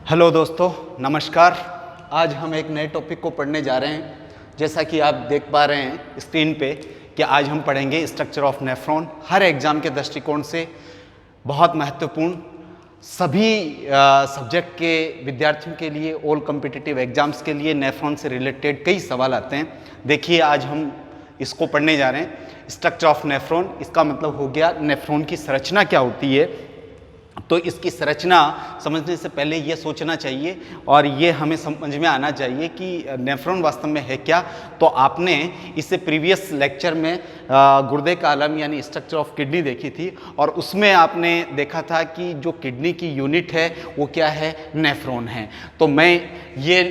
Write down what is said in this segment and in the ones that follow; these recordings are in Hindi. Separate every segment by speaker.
Speaker 1: हेलो दोस्तों, नमस्कार। आज हम एक नए टॉपिक को पढ़ने जा रहे हैं। जैसा कि आप देख पा रहे हैं स्क्रीन पे कि आज हम पढ़ेंगे structure of nephron. Her exam के दृष्टिकोण से बहुत महत्वपूर्ण, सभी सब्जेक्ट के विद्यार्थियों के लिए, ऑल कॉम्पिटिटिव एग्जाम्स के लिए नेफ्रॉन से रिलेटेड कई सवाल आते हैं। देखिए, आज हम इसको पढ़ने जा रहे हैं, स्ट्रक्चर ऑफ नेफ्रॉन। इसका मतलब हो गया नेफ्रॉन की संरचना क्या होती है। तो इसकी संरचना समझने से पहले ये सोचना चाहिए और ये हमें समझ में आना चाहिए कि नेफ्रॉन वास्तव में है क्या। तो आपने इससे प्रीवियस लेक्चर में गुर्दे का आलम यानी स्ट्रक्चर ऑफ किडनी देखी थी और उसमें आपने देखा था कि जो किडनी की यूनिट है वो क्या है, नेफ्रॉन है। तो मैं ये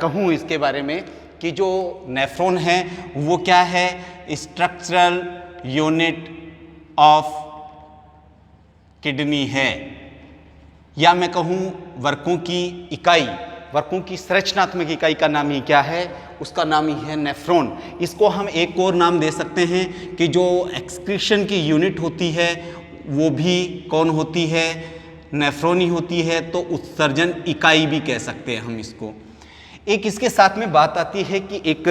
Speaker 1: कहूँ इसके बारे में कि जो नेफ्रॉन है वो क्या है, स्ट्रक्चरल यूनिट ऑफ किडनी है, या मैं कहूँ वर्कों की इकाई, वर्कों की संरचनात्मक इकाई का नाम ही क्या है, उसका नाम ही है नेफ्रॉन। इसको हम एक और नाम दे सकते हैं कि जो एक्सक्रीशन की यूनिट होती है वो भी कौन होती है, नेफ्रॉन ही होती है। तो उत्सर्जन इकाई भी कह सकते हैं हम इसको। एक इसके साथ में बात आती है कि एक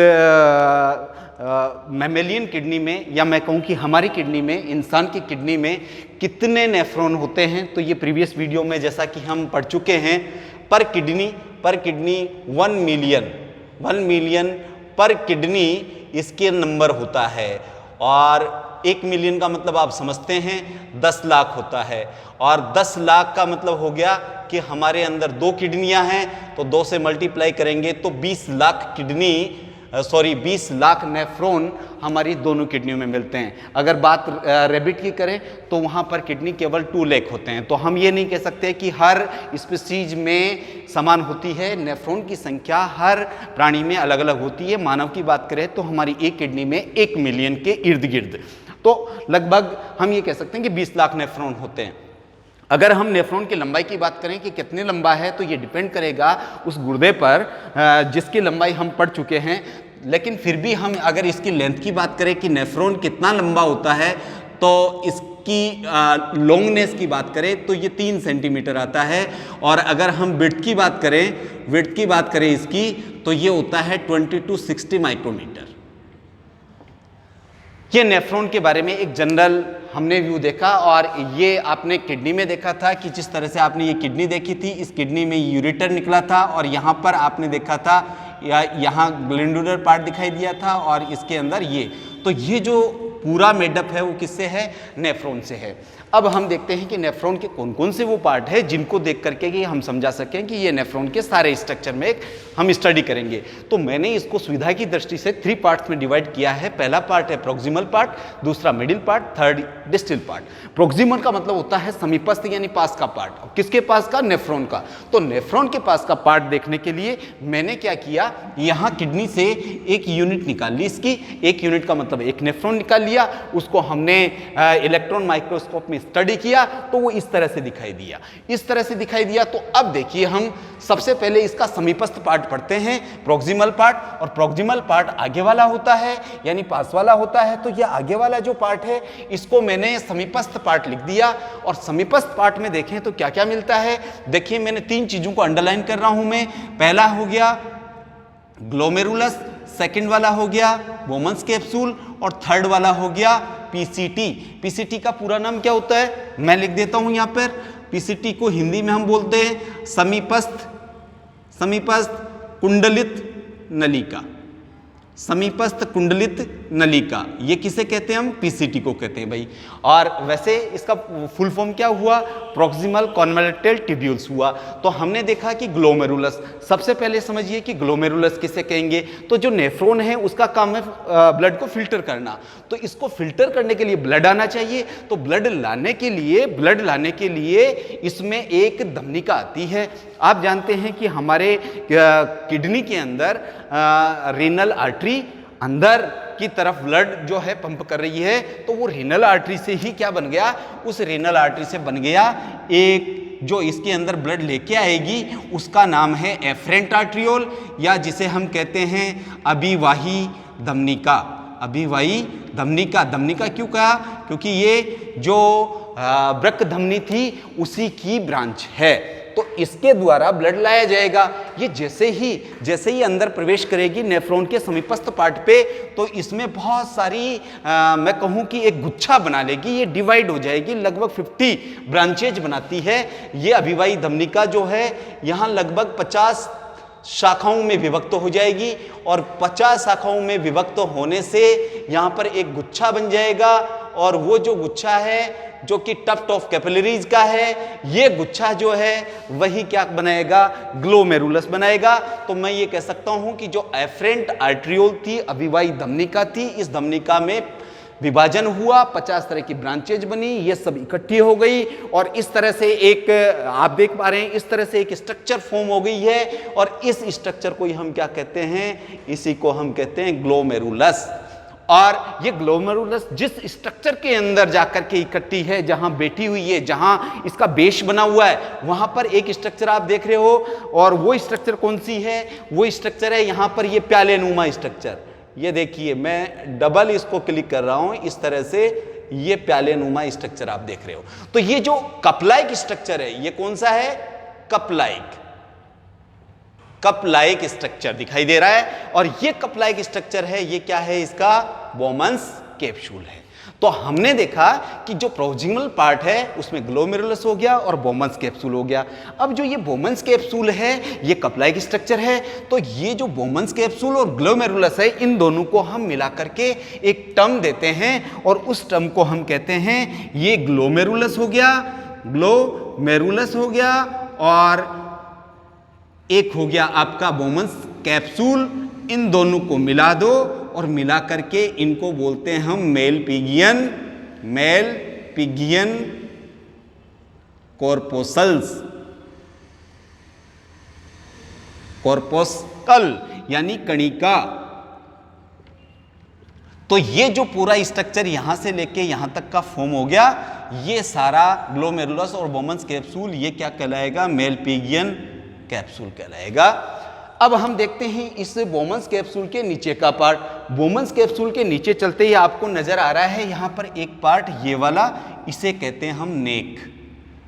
Speaker 1: मैमेलियन किडनी में, या मैं कहूँ कि हमारी किडनी में, इंसान की किडनी में कितने नेफ्रॉन होते हैं। तो ये प्रीवियस वीडियो में जैसा कि हम पढ़ चुके हैं, पर किडनी 1 मिलियन पर किडनी इसके नंबर होता है। और 1 मिलियन का मतलब आप समझते हैं 10 लाख होता है, और 10 लाख का मतलब हो गया कि हमारे अंदर 2 किडनियां हैं, तो 2 से मल्टीप्लाई करेंगे तो 20 लाख नेफ्रॉन हमारी दोनों किडनियों में मिलते हैं। अगर बात रैबिट की करें तो वहाँ पर किडनी केवल 2 लाख होते हैं। तो हम ये नहीं कह सकते कि हर स्पीसीज में समान होती है। नेफ्रॉन की संख्या हर प्राणी में अलग अलग होती है। मानव की बात करें तो हमारी एक किडनी में 1 मिलियन के इर्द गिर्द, तो लगभग हम ये कह सकते हैं कि 20 लाख नेफ्रॉन होते हैं। अगर हम नेफ्रॉन की लंबाई की बात करें कि कितने लंबा है, तो ये डिपेंड करेगा उस गुर्दे पर जिसकी लंबाई हम पढ़ चुके हैं। लेकिन फिर भी हम अगर इसकी लेंथ की बात करें कि नेफ्रॉन कितना लंबा होता है, तो इसकी लॉन्गनेस की बात करें तो ये 3 सेंटीमीटर आता है। और अगर हम विड्थ की बात करें इसकी, तो ये होता है 20 to 60 माइक्रोमीटर। ये नेफ्रॉन के बारे में एक जनरल हमने व्यू देखा। और ये आपने किडनी में देखा था कि जिस तरह से आपने ये किडनी देखी थी, इस किडनी में यूरेटर निकला था, और यहाँ पर आपने देखा था यहाँ ग्लैंडुलर पार्ट दिखाई दिया था, और इसके अंदर तो ये जो पूरा मेडअप है वो किससे है, नेफ्रॉन से है। अब हम देखते हैं कि नेफ्रॉन के कौन कौन से वो पार्ट है जिनको देख करके कि हम समझा सकें कि ये नेफ्रॉन के सारे स्ट्रक्चर में हम स्टडी करेंगे। तो मैंने इसको सुविधा की दृष्टि से 3 पार्ट्स में डिवाइड किया है। पहला पार्ट है प्रोक्सिमल पार्ट, दूसरा middle part, third distal part. Proximal का मतलब होता है समीपस्थ यानी पास का पार्ट। किसके पास का, नेफ्रॉन का। तो नेफ्रॉन के पास का पार्ट देखने के लिए मैंने क्या किया, यहाँ किडनी से एक यूनिट निकाल ली। इसकी एक यूनिट का मतलब एक नेफ्रॉन निकाल लिया, उसको हमने इलेक्ट्रॉन माइक्रोस्कोप में स्टडी किया तो वो इस तरह से दिखाई दिया। तो अब देखिए, हम सबसे पहले इसका समीपस्थ पार्ट पढ़ते हैं, प्रोक्सिमल पार्ट। और प्रोक्सिमल पार्ट आगे वाला होता है यानी पास वाला होता है। तो ये आगे वाला जो पार्ट है इसको मैंने समीपस्थ पार्ट लिख दिया। और समीपस्थ पार्ट में देखें तो क्या क्या मिलता है। देखिए, मैंने 3 चीजों को अंडरलाइन कर रहा हूं मैं। पहला हो गया ग्लोमेरुलस, सेकंड वाला हो गया बोमन्स कैप्सूल, और थर्ड वाला हो गया पीसीटी। पीसीटी का पूरा नाम क्या होता है, मैं लिख देता हूं यहां पर। पीसीटी को हिंदी में हम बोलते हैं समीपस्थ कुंडलित नलिका। समीपस्थ कुंडलित नलिका, ये किसे कहते हैं हम, पीसीटी को कहते हैं भाई। और वैसे इसका फुल फॉर्म क्या हुआ, प्रोक्सिमल कॉन्वोल्यूटेड ट्यूब्यूल्स हुआ। तो हमने देखा कि ग्लोमेरुलस, सबसे पहले समझिए कि ग्लोमेरुलस किसे कहेंगे। तो जो नेफ्रॉन है उसका काम है ब्लड को फिल्टर करना। तो इसको फिल्टर करने के लिए ब्लड आना चाहिए। तो ब्लड लाने के लिए इसमें एक धमनिका आती है। आप जानते हैं कि हमारे किडनी के अंदर रीनल आर्टरी अंदर की तरफ ब्लड जो है पंप कर रही है। तो वो रीनल आर्टरी से ही क्या बन गया, उस रीनल आर्टरी से बन गया एक जो इसके अंदर ब्लड लेके आएगी, उसका नाम है एफरेंट आर्ट्रियोल, या जिसे हम कहते हैं अभिवाही धमनिका। अभिवाही धमनिका। धमनिका क्यों कहा, क्योंकि ये जो वृक्क धमनी थी उसी की ब्रांच है। तो इसके द्वारा ब्लड लाया जाएगा। ये जैसे ही अंदर प्रवेश करेगी नेफ्रॉन के समीपस्थ पार्ट पे, तो इसमें बहुत सारी मैं कहूँ कि एक गुच्छा बना लेगी, ये डिवाइड हो जाएगी, लगभग 50 ब्रांचेज बनाती है। ये अभिवाही धमनिका जो है यहाँ लगभग 50 शाखाओं में विभक्त हो जाएगी, और 50 शाखाओं में विभक्त होने से यहाँ पर एक गुच्छा बन जाएगा, और वो जो गुच्छा है जो कि टफ्ट ऑफ कैपिलरीज का है, ये गुच्छा जो है वही क्या बनाएगा, ग्लोमेरुलस बनाएगा। तो मैं ये कह सकता हूं कि जो एफरेंट आर्ट्रियोल थी, अभिवाही धमनिका थी, इस धमनिका में विभाजन हुआ, 50 तरह की ब्रांचेज बनी, ये सब इकट्ठी हो गई, और इस तरह से एक आप देख पा रहे हैं, इस तरह से एक स्ट्रक्चर फॉर्म हो गई है। और इस स्ट्रक्चर को ही हम क्या कहते हैं, इसी को हम कहते हैं ग्लोमेरुलस। और ये ग्लोमेरुलस जिस स्ट्रक्चर के अंदर जाकर के इकट्ठी है, जहां बैठी हुई है, जहां इसका बेस बना हुआ है, वहां पर एक स्ट्रक्चर आप देख रहे हो, और वो स्ट्रक्चर कौन सी है, वो स्ट्रक्चर है यहां पर ये प्यालेनुमा स्ट्रक्चर। ये देखिए, मैं डबल इसको क्लिक कर रहा हूं, इस तरह से ये प्यालेनुमा स्ट्रक्चर आप देख रहे हो। तो ये जो कप-लाइक स्ट्रक्चर है, ये कौन सा है, कप लाइक स्ट्रक्चर दिखाई दे रहा है। और ये कप लाइक स्ट्रक्चर है, ये क्या है, इसका बोमन्स कैप्सूल है। तो हमने देखा कि जो प्रोक्सिमल पार्ट है उसमें ग्लोमेरुलस हो गया और बोमन्स कैप्सूल हो गया। अब जो ये बोमन्स कैप्सूल है, ये कप लाइक स्ट्रक्चर है, तो ये जो बोमन्स कैप्सूल और ग्लोमेरुलस है, इन दोनों को हम मिला करके एक टर्म देते हैं, और उस टर्म को हम कहते हैं, ये ग्लोमेरुलस हो गया, ग्लोमेरुलस हो गया, और एक हो गया आपका बोमन्स कैप्सूल। इन दोनों को मिला दो, और मिला करके इनको बोलते हैं हम मेलपिगियन कॉर्पोस्कल यानी कणिका। तो ये जो पूरा स्ट्रक्चर यहां से लेके यहां तक का फॉर्म हो गया, ये सारा ग्लोमेरुलस और बोमन्स कैप्सूल, ये क्या कहलाएगा, मेलपिगियन कैप्सूल कहलाएगा। अब हम देखते हैं इस बोमन्स कैप्सूल के नीचे का पार्ट। बोमन्स कैप्सूल के नीचे चलते ही आपको नजर आ रहा है यहां पर एक पार्ट, ये वाला, इसे कहते हैं हम नेक।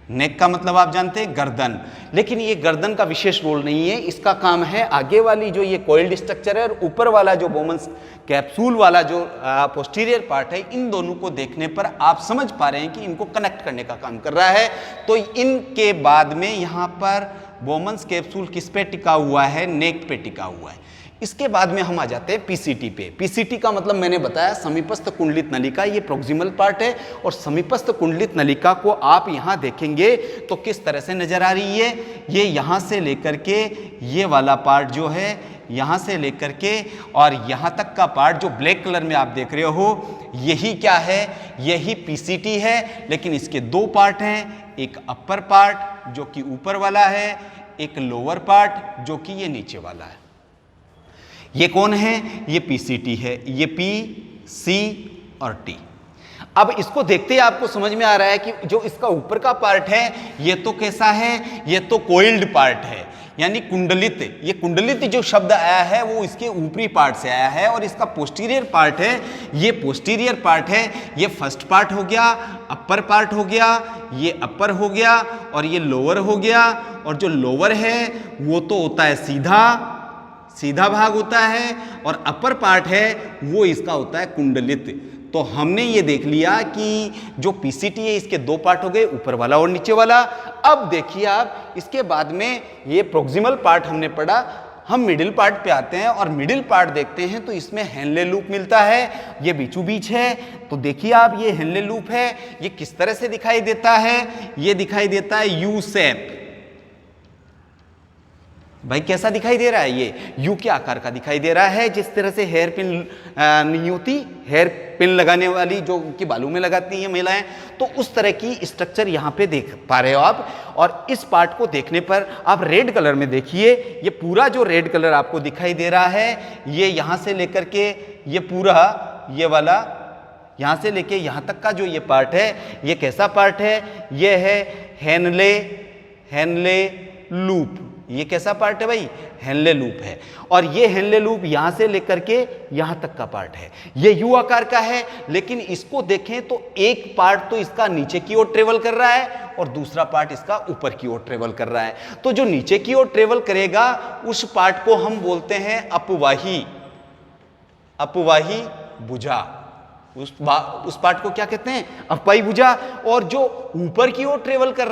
Speaker 1: नेक का मतलब आप जानते हैं, गर्दन। लेकिन ये गर्दन का विशेष रोल नहीं है, इसका काम है आगे वाली जो ये कॉइल्ड स्ट्रक्चर है और ऊपर वाला जो बोमन्स कैप्सूल वाला जो पोस्टीरियर पार्ट है, इन दोनों को देखने पर आप समझ पा रहे हैं कि इनको कनेक्ट करने का काम कर रहा है। तो इनके बाद में यहाँ पर बोमन्स कैप्सूल किस पे टिका हुआ है, नेक पे टिका हुआ है। इसके बाद में हम आ जाते हैं पीसीटी पे। पीसीटी का मतलब मैंने बताया समीपस्थ कुंडलित नलिका, ये प्रोक्सिमल पार्ट है, और समीपस्थ कुंडलित नलिका को आप यहाँ देखेंगे तो किस तरह से नजर आ रही है, ये यहाँ से लेकर के ये वाला पार्ट जो है, यहाँ से लेकर के और यहाँ तक का पार्ट जो ब्लैक कलर में आप देख रहे हो, यही क्या है, यही पीसीटी है। लेकिन इसके दो पार्ट हैं, एक अपर पार्ट जो कि ऊपर वाला है, एक लोअर पार्ट जो कि ये नीचे वाला है। ये कौन है, ये पीसीटी है, ये पी, सी और टी। अब इसको देखते ही आपको समझ में आ रहा है कि जो इसका ऊपर का पार्ट है, ये तो कैसा है, ये तो कोइल्ड पार्ट है, यानी कुंडलित। ये कुंडलित जो शब्द आया है वो इसके ऊपरी पार्ट से आया है, और इसका पोस्टीरियर पार्ट है, ये पोस्टीरियर पार्ट है। ये फर्स्ट पार्ट हो गया, अपर पार्ट हो गया, ये अपर हो गया, और ये लोअर हो गया। और जो लोअर है वो तो होता है सीधा भाग होता है, और अपर पार्ट है वो इसका होता है कुंडलित। तो हमने ये देख लिया कि जो पीसीटी है इसके दो पार्ट हो गए, ऊपर वाला और नीचे वाला। अब देखिए आप, इसके बाद में ये प्रोक्सिमल पार्ट हमने पढ़ा, हम मिडिल पार्ट पे आते हैं और मिडिल पार्ट देखते हैं तो इसमें हेनले लूप मिलता है, ये बीचों बीच है। तो देखिए आप, ये हेनले लूप है, ये किस तरह से दिखाई देता है, ये दिखाई देता है यू शेप। भाई कैसा दिखाई दे रहा है, ये यू के आकार का दिखाई दे रहा है। जिस तरह से हेयर पिन नहीं होती, हेयर पिन लगाने वाली जो कि बालों में लगाती हैं महिलाएं, तो उस तरह की स्ट्रक्चर यहाँ पे देख पा रहे हो आप। और इस पार्ट को देखने पर आप रेड कलर में देखिए, ये पूरा जो रेड कलर आपको दिखाई दे रहा है, ये यहाँ से लेकर के ये पूरा ये वाला यहाँ से लेके यहाँ तक का जो ये पार्ट है, ये कैसा पार्ट है, ये है हेनले लूप। ये कैसा पार्ट है भाई? हेनले लूप है। और ये हेनले लूप यहां से लेकर के यहां तक का पार्ट है। ये यू आकार का है, लेकिन इसको देखें तो एक पार्ट तो इसका नीचे की ओर ट्रेवल कर रहा है और दूसरा पार्ट इसका ऊपर की ओर ट्रेवल कर रहा है। तो जो नीचे की ओर ट्रेवल करेगा उस पार्ट को हम बोलते हैं अपवाही भुजा। उस पार्ट को क्या कहते हैं? अपवाही भुजा। और जो ऊपर की ओर ट्रेवल कर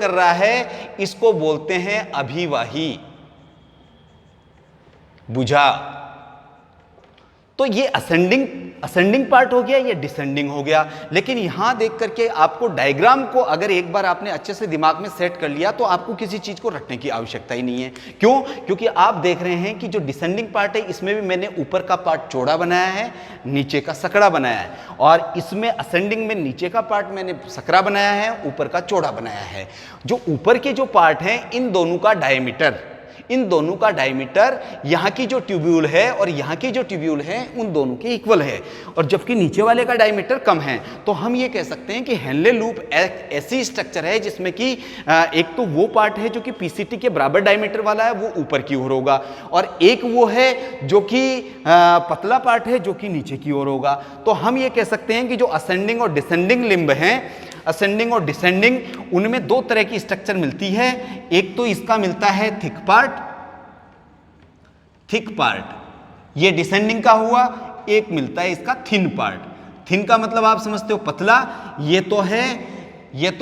Speaker 1: रहा है, इसको बोलते हैं अभिवाही भुजा। तो ये असेंडिंग पार्ट हो गया, ये डिसेंडिंग हो गया। लेकिन यहां देख करके आपको डायग्राम को अगर एक बार आपने अच्छे से दिमाग में सेट कर लिया तो आपको किसी चीज को रटने की आवश्यकता ही नहीं है। क्यों? क्योंकि आप देख रहे हैं कि जो डिसेंडिंग पार्ट है इसमें भी मैंने ऊपर का पार्ट चौड़ा बनाया है, नीचे का सकड़ा बनाया है। और इसमें असेंडिंग में नीचे का पार्ट मैंने सकड़ा बनाया है, ऊपर का चौड़ा बनाया है। जो ऊपर के जो पार्ट है इन दोनों का डायमीटर यहाँ की जो ट्यूब्यूल है और यहाँ की जो ट्यूब्यूल है उन दोनों के इक्वल है। और जबकि नीचे वाले का डायमीटर कम है, तो हम ये कह सकते हैं कि हेनले लूप एक ऐसी स्ट्रक्चर है जिसमें कि एक तो वो पार्ट है जो कि पीसीटी के बराबर डायमीटर वाला है, वो ऊपर की ओर होगा, और एक वो है जो कि पतला पार्ट है जो कि नीचे की ओर होगा। तो हम ये कह सकते हैं कि जो असेंडिंग और डिसेंडिंग लिम्ब हैं, असेंडिंग और डिसेंडिंग, उनमें दो तरह की स्ट्रक्चर मिलती है। एक तो इसका मिलता है थिक पार्ट, ये डिसेंडिंग का हुआ। एक मिलता है इसका थिन पार्ट। थिन का मतलब आप समझते हो पतला, ये तो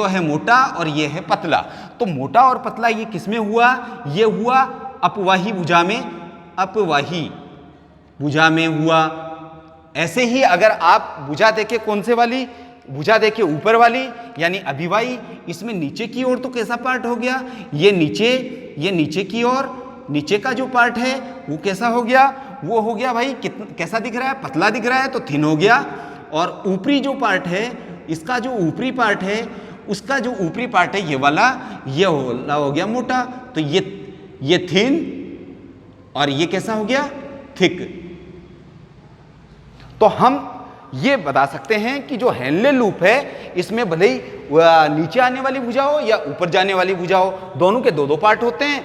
Speaker 1: है मोटा और ये है पतला। तो मोटा और पतला ये किसमें हुआ? ये हुआ अपवाही भुजा में हुआ। ऐसे ही अगर आप भुजा देखे, कौन से वाली भुजा देखिए? ऊपर वाली, यानी अभिवाही। इसमें नीचे की ओर तो कैसा पार्ट हो गया? ये नीचे की ओर, नीचे का जो पार्ट है वो कैसा हो गया? वो हो गया भाई कैसा दिख रहा है? पतला दिख रहा है, तो थिन हो गया। और ऊपरी जो पार्ट है, इसका जो ऊपरी पार्ट है, उसका जो ऊपरी पार्ट है ये वाला, ये हो गया मोटा। तो ये थिन और ये कैसा हो गया? थिक। तो हम ये बता सकते हैं कि जो हेनले लूप है इसमें भले ही नीचे आने वाली भुजा हो या ऊपर जाने वाली भुजा हो, दोनों के दो पार्ट होते हैं।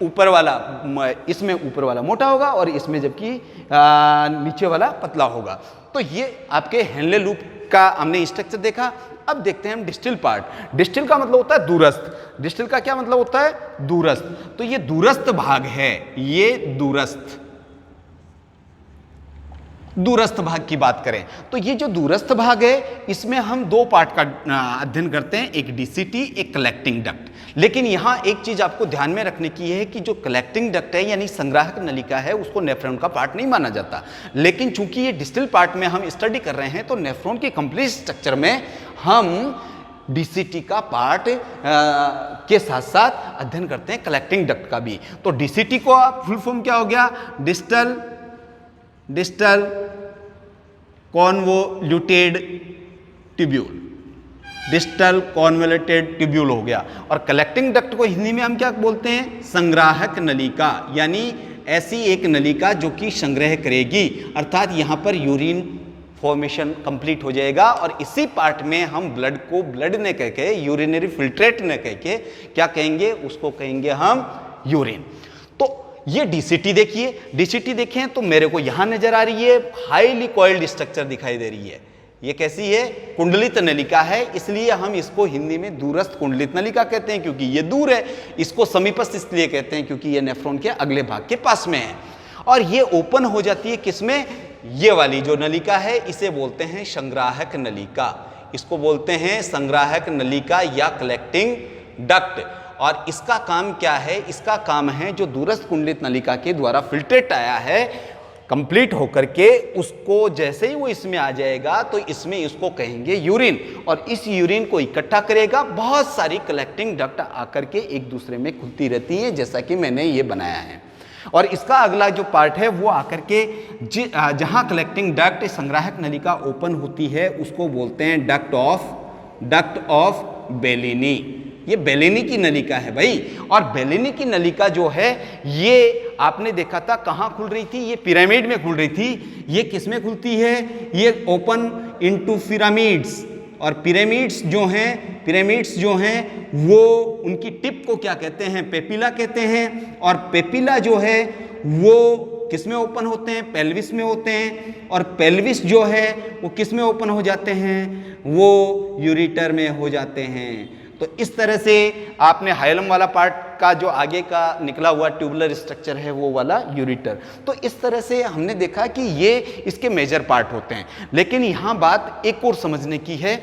Speaker 1: ऊपर वाला, इसमें ऊपर वाला मोटा होगा और इसमें जबकि नीचे वाला पतला होगा। तो ये आपके हेनले लूप का हमने स्ट्रक्चर देखा। अब देखते हैं हम डिस्टिल पार्ट। डिस्टिल का मतलब होता है दूरस्थ। डिस्टिल का क्या मतलब होता है? दूरस्थ। तो ये दूरस्थ भाग है, ये दूरस्थ भाग की बात करें तो ये जो दूरस्थ भाग है इसमें हम दो पार्ट का अध्ययन करते हैं, एक डीसीटी, एक कलेक्टिंग डक्ट। लेकिन यहाँ एक चीज आपको ध्यान में रखने की है कि जो कलेक्टिंग डक्ट है यानी संग्राहक नलिका है उसको नेफ्रॉन का पार्ट नहीं माना जाता। लेकिन चूंकि ये डिस्टिल पार्ट में हम स्टडी कर रहे हैं तो नेफ्रॉन की कंप्लीट स्ट्रक्चर में हम डीसीटी का पार्ट के साथ साथ अध्ययन करते हैं कलेक्टिंग डक्ट का भी। तो डीसीटी को फुल फॉर्म क्या हो गया? Distal convoluted tubule, distal convoluted tubule हो गया। और कलेक्टिंग डक्ट को हिंदी में हम क्या बोलते हैं? संग्राहक नलिका, यानी ऐसी एक नलिका जो कि संग्रह करेगी, अर्थात यहाँ पर यूरिन फॉर्मेशन कंप्लीट हो जाएगा। और इसी पार्ट में हम ब्लड को ब्लड ने कह के, यूरिनरी फिल्ट्रेट ने कह के क्या कहेंगे? उसको कहेंगे हम यूरिन। तो ये डीसीटी देखिए, डीसीटी देखें तो मेरे को यहां नजर आ रही है हाईली कॉइल्ड स्ट्रक्चर दिखाई दे रही है। ये कैसी है? कुंडलित नलिका है, इसलिए हम इसको हिंदी में दूरस्थ कुंडलित नलिका कहते हैं क्योंकि ये दूर है। इसको समीपस्थ इसलिए कहते हैं क्योंकि ये नेफ्रॉन के अगले भाग के पास में है। और ये ओपन हो जाती है किसमें? ये वाली जो नलिका है इसे बोलते हैं संग्राहक नलिका, इसको बोलते हैं संग्राहक नलिका या कलेक्टिंग डक्ट। और इसका काम क्या है? इसका काम है जो दूरस्थ कुंडलित नलिका के द्वारा फिल्ट्रेट आया है कंप्लीट होकर के, उसको जैसे ही वो इसमें आ जाएगा तो इसमें इसको कहेंगे यूरिन। और इस यूरिन को इकट्ठा करेगा, बहुत सारी कलेक्टिंग डक्ट आकर के एक दूसरे में खुलती रहती है जैसा कि मैंने ये बनाया है। और इसका अगला जो पार्ट है वो आकर के जहां कलेक्टिंग डक्ट संग्राहक नलिका ओपन होती है उसको बोलते हैं डक्ट ऑफ बेलिनी। ये बेलिनी की नलिका है भाई। और बेलिनी की नलिका जो है ये आपने देखा था कहाँ खुल रही थी? ये पिरामिड में खुल रही थी। ये किस में खुलती है? ये ओपन इनटू पिरामिड्स। और पिरामिड्स जो हैं पिरामिड्स जो हैं वो उनकी टिप को क्या कहते हैं, पेपिला कहते हैं। और पेपिला जो है वो किस में ओपन होते हैं, पेल्विस में होते हैं। और पेल्विस जो है वो किस में ओपन हो जाते हैं, वो यूरेटर में हो जाते हैं। तो इस तरह से आपने हाइलम वाला पार्ट का जो आगे का निकला हुआ ट्यूबुलर स्ट्रक्चर है वो वाला यूरेटर। तो इस तरह से हमने देखा कि ये इसके मेजर पार्ट होते हैं। लेकिन यहाँ बात एक और समझने की है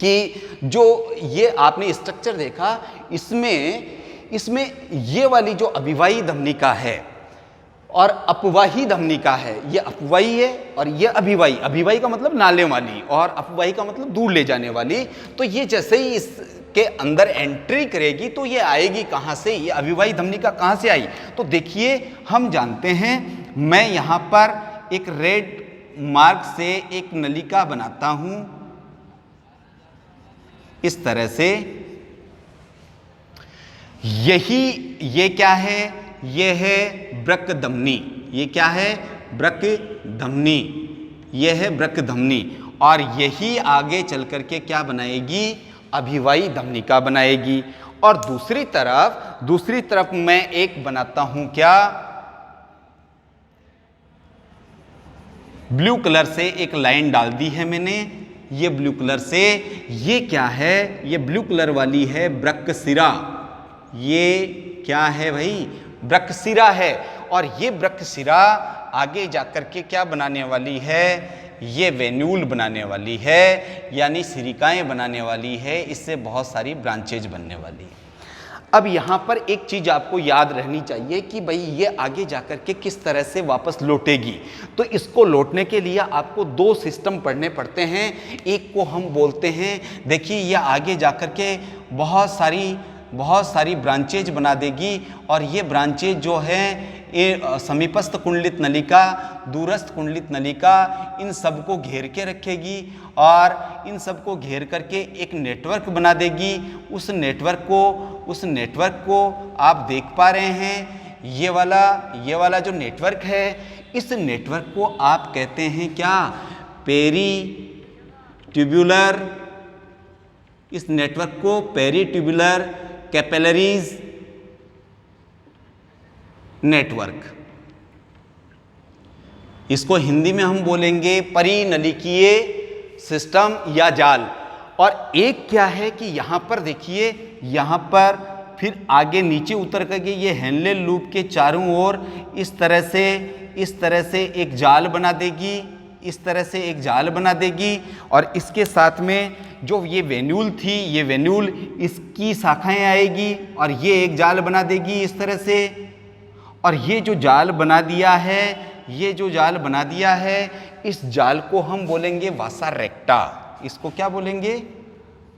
Speaker 1: कि जो ये आपने स्ट्रक्चर देखा इसमें ये वाली जो अभिवाही धमनिका है और अपवाही धमनिका है, ये अपवाही है और ये अभिवाही। अभिवाही का मतलब नाले वाली और अपवाही का मतलब दूर ले जाने वाली। तो ये जैसे ही इसके अंदर एंट्री करेगी तो ये आएगी कहाँ से, ये अभिवाही धमनिका कहाँ से आई। तो देखिए हम जानते हैं, मैं यहाँ पर एक रेड मार्क से एक नलिका बनाता हूँ इस तरह से। ये क्या है, ये है वृक्क धमनी। ये क्या है, वृक्क धमनी। ये है वृक्क धमनी और यही आगे चल करके क्या बनाएगी, अभिवाही धमनिका बनाएगी। और दूसरी तरफ मैं एक बनाता हूं क्या, ब्लू कलर से एक लाइन डाल दी है मैंने। ये ब्लू कलर से, ये क्या है, ये ब्लू कलर वाली है वृक्क सिरा। ये क्या है भाई, वृक्क सिरा है। और ये वृक्क सिरा आगे जाकर के क्या बनाने वाली है, ये वेन्यूल बनाने वाली है, यानी सिरिकाएं बनाने वाली है। इससे बहुत सारी ब्रांचेज बनने वाली है। अब यहाँ पर एक चीज आपको याद रहनी चाहिए कि भाई ये आगे जाकर के किस तरह से वापस लौटेगी। तो इसको लौटने के लिए आपको दो सिस्टम पढ़ने पड़ते हैं। एक को हम बोलते हैं, देखिए ये आगे जाकर के बहुत सारी ब्रांचेज बना देगी और ये ब्रांचेज जो है ये समीपस्थ कुंडलित नलिका, दूरस्थ कुंडलित नलिका, इन सबको घेर के रखेगी और इन सबको घेर करके एक नेटवर्क बना देगी। उस नेटवर्क को आप देख पा रहे हैं, ये वाला जो नेटवर्क है, इस नेटवर्क को आप कहते हैं क्या, पेरी ट्यूबुलर। इस नेटवर्क को पेरी ट्यूबुलर कैपिलरीज नेटवर्क, इसको हिंदी में हम बोलेंगे परिनलिकीय सिस्टम या जाल। और एक क्या है कि यहां पर देखिए, यहां पर फिर आगे नीचे उतर करके ये हेनले लूप के चारों ओर इस तरह से एक जाल बना देगी, इस तरह से एक जाल बना देगी। और इसके साथ में जो ये वेन्यूल थी, ये वेन्यूल इसकी शाखाएं आएगी और ये एक जाल बना देगी इस तरह से। और ये जो जाल बना दिया है, इस जाल को हम बोलेंगे वासा रेक्टा। इसको क्या बोलेंगे,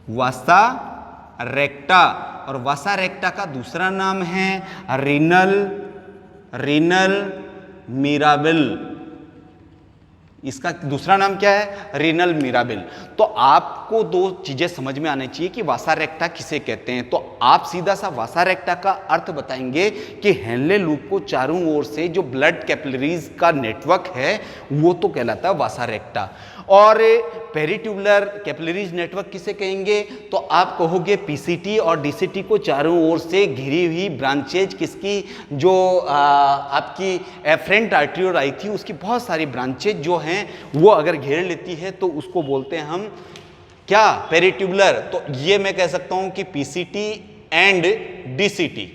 Speaker 1: वासा रेक्टा। और वासा रेक्टा का दूसरा नाम है रीनल मिराबिल। इसका दूसरा नाम क्या है, रीनल मिराबिल। तो आपको दो चीजें समझ में आनी चाहिए कि वासा रेक्टा किसे कहते हैं। तो आप सीधा सा वासा रेक्टा का अर्थ बताएंगे कि हेनले लूप को चारों ओर से जो ब्लड कैपिलरीज का नेटवर्क है वो तो कहलाता है वासा रेक्टा। और पेरीट्यूबुलर कैपिलरीज नेटवर्क किसे कहेंगे, तो आप कहोगे पीसीटी और डीसीटी को चारों ओर से घिरी हुई ब्रांचेज किसकी, जो आपकी एफरेंट आर्टरियोल थी उसकी बहुत सारी ब्रांचेज जो हैं वो अगर घेर लेती है तो उसको बोलते हैं हम क्या, पेरीट्यूबुलर। तो ये मैं कह सकता हूं कि पीसीटी एंड डीसीटी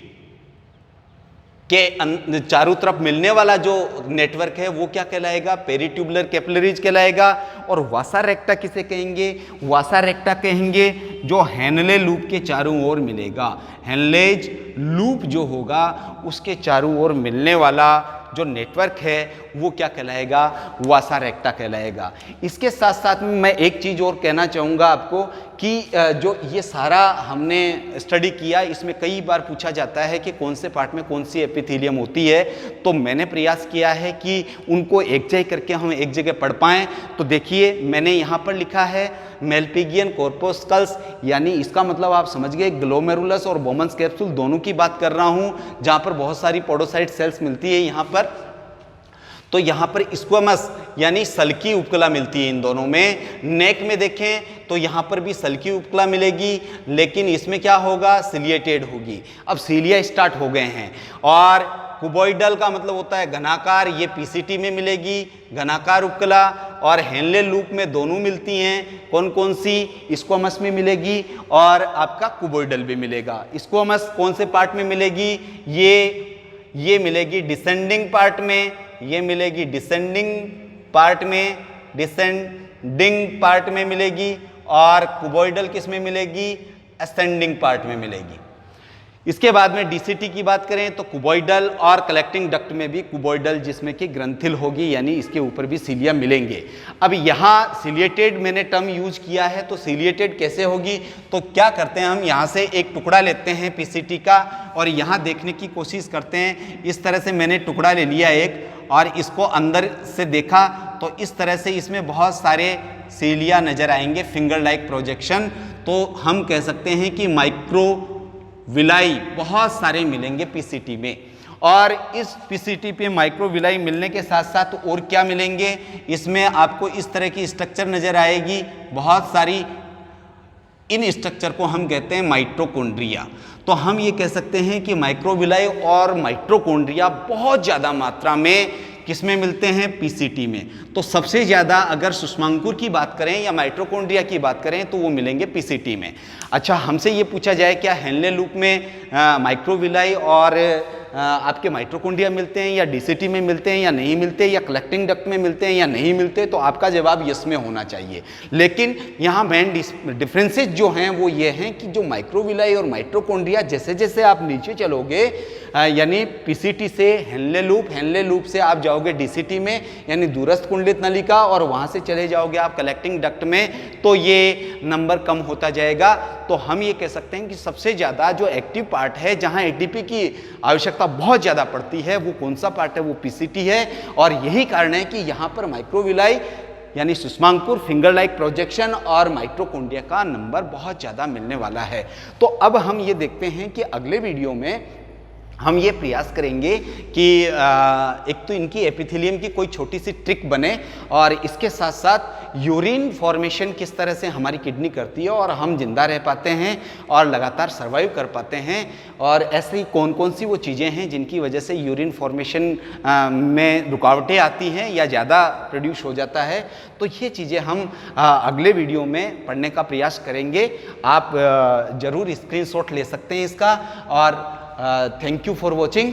Speaker 1: के चारों तरफ मिलने वाला जो नेटवर्क है वो क्या कहलाएगा, पेरीट्यूबुलर कैपिलरीज कहलाएगा। और वासा रेक्टा किसे कहेंगे, वासा रेक्टा कहेंगे जो हेनले लूप के चारों ओर मिलेगा। हेनलेज लूप जो होगा उसके चारों ओर मिलने वाला जो नेटवर्क है वो क्या कहलाएगा, वासा रेक्टा कहलाएगा। इसके साथ साथ में मैं एक चीज़ और कहना चाहूँगा आपको कि जो ये सारा हमने स्टडी किया, इसमें कई बार पूछा जाता है कि कौन से पार्ट में कौन सी एपिथेलियम होती है। तो मैंने प्रयास किया है कि उनको एक जगह करके हम एक जगह पढ़ पाएँ। तो देखिए मैंने यहाँ पर लिखा है मेलपिगियन कॉर्पोस्कल्स, यानी इसका मतलब आप समझ गए ग्लोमेरुलस और बोमन्स कैप्सूल दोनों की बात कर रहा हूँ, जहाँ पर बहुत सारी पोडोसाइट सेल्स मिलती है यहाँ पर। तो यहाँ पर स्क्वैमस यानी सल्की उपकला मिलती है इन दोनों में। नेक में देखें तो यहाँ पर भी सल्की उपकला मिलेगी, लेकिन इसमें क्या होगा, सिलिएटेड होगी। अब सीलिया स्टार्ट हो गए हैं। और कुबॉइडल का मतलब होता है घनाकार, ये पीसीटी में मिलेगी घनाकार उपकला, और हेनले लूप में दोनों मिलती हैं। कौन कौन सी, स्क्वैमस में मिलेगी और आपका कुबॉइडल भी मिलेगा। स्क्वैमस कौन से पार्ट में मिलेगी, ये मिलेगी डिसेंडिंग पार्ट में, ये मिलेगी डिसेंडिंग पार्ट में, डिसेंडिंग पार्ट में मिलेगी, और कुबॉइडल किस में मिलेगी, असेंडिंग पार्ट में मिलेगी। इसके बाद में डीसीटी की बात करें तो कुबॉइडल और कलेक्टिंग डक्ट में भी कुबॉइडल जिसमें कि ग्रंथिल होगी, यानी इसके ऊपर भी सीलिया मिलेंगे। अब यहाँ सिलिएटेड मैंने टर्म यूज किया है, तो सिलिएटेड कैसे होगी, तो क्या करते हैं हम यहाँ से एक टुकड़ा लेते हैं पीसीटी का और यहाँ देखने की कोशिश करते हैं। इस तरह से मैंने टुकड़ा ले लिया एक, और इसको अंदर से देखा तो इस तरह से इसमें बहुत सारे सीलिया नजर आएंगे, फिंगर लाइक प्रोजेक्शन। तो हम कह सकते हैं कि माइक्रो विलाई बहुत सारे मिलेंगे पीसीटी में। और इस पीसीटी पे माइक्रोविलाई मिलने के साथ साथ और क्या मिलेंगे, इसमें आपको इस तरह की स्ट्रक्चर नजर आएगी बहुत सारी। इन स्ट्रक्चर को हम कहते हैं माइटोकॉन्ड्रिया। तो हम ये कह सकते हैं कि माइक्रोविलाई और माइटोकॉन्ड्रिया बहुत ज़्यादा मात्रा में किसमें मिलते हैं, पीसीटी में। तो सबसे ज़्यादा अगर सुषमांकुर की बात करें या माइटोकॉन्ड्रिया की बात करें तो वो मिलेंगे पीसीटी में। अच्छा, हमसे ये पूछा जाए क्या हेनले लूप में माइक्रोविलाई और आपके माइटोकॉन्ड्रिया मिलते हैं या डीसीटी में मिलते हैं या नहीं मिलते, या कलेक्टिंग डक्ट में मिलते हैं या नहीं मिलते, तो आपका जवाब यस में होना चाहिए। लेकिन यहाँ मेन डिफरेंसेस जो हैं वो ये हैं कि जो माइक्रोविलाई और माइटोकॉन्ड्रिया जैसे जैसे आप नीचे चलोगे, यानी पीसीटी से हेनले लूप से आप जाओगे डीसीटी में यानी दूरस्थ कुंडलित नलिका, और वहाँ से चले जाओगे आप कलेक्टिंग डक्ट में, तो ये नंबर कम होता जाएगा। तो हम ये कह सकते हैं कि सबसे ज़्यादा जो एक्टिव पार्ट है, जहाँ एटीपी की आवश्यकता बहुत ज़्यादा पड़ती है, वो कौन सा पार्ट है, वो पीसीटी है। और यही कारण है कि यहाँ पर माइक्रोविलाई यानी सुषमांकुर, फिंगर लाइक प्रोजेक्शन और माइटोकॉन्ड्रिया का नंबर बहुत ज़्यादा मिलने वाला है। तो अब हम ये देखते हैं कि अगले वीडियो में हम ये प्रयास करेंगे कि एक तो इनकी एपिथेलियम की कोई छोटी सी ट्रिक बने, और इसके साथ साथ यूरिन फॉर्मेशन किस तरह से हमारी किडनी करती है और हम जिंदा रह पाते हैं और लगातार सर्वाइव कर पाते हैं, और ऐसी कौन कौन सी वो चीज़ें हैं जिनकी वजह से यूरिन फॉर्मेशन में रुकावटें आती हैं या ज़्यादा प्रोड्यूस हो जाता है। तो ये चीज़ें हम अगले वीडियो में पढ़ने का प्रयास करेंगे। आप ज़रूर स्क्रीनशॉट ले सकते हैं इसका। और thank you for watching.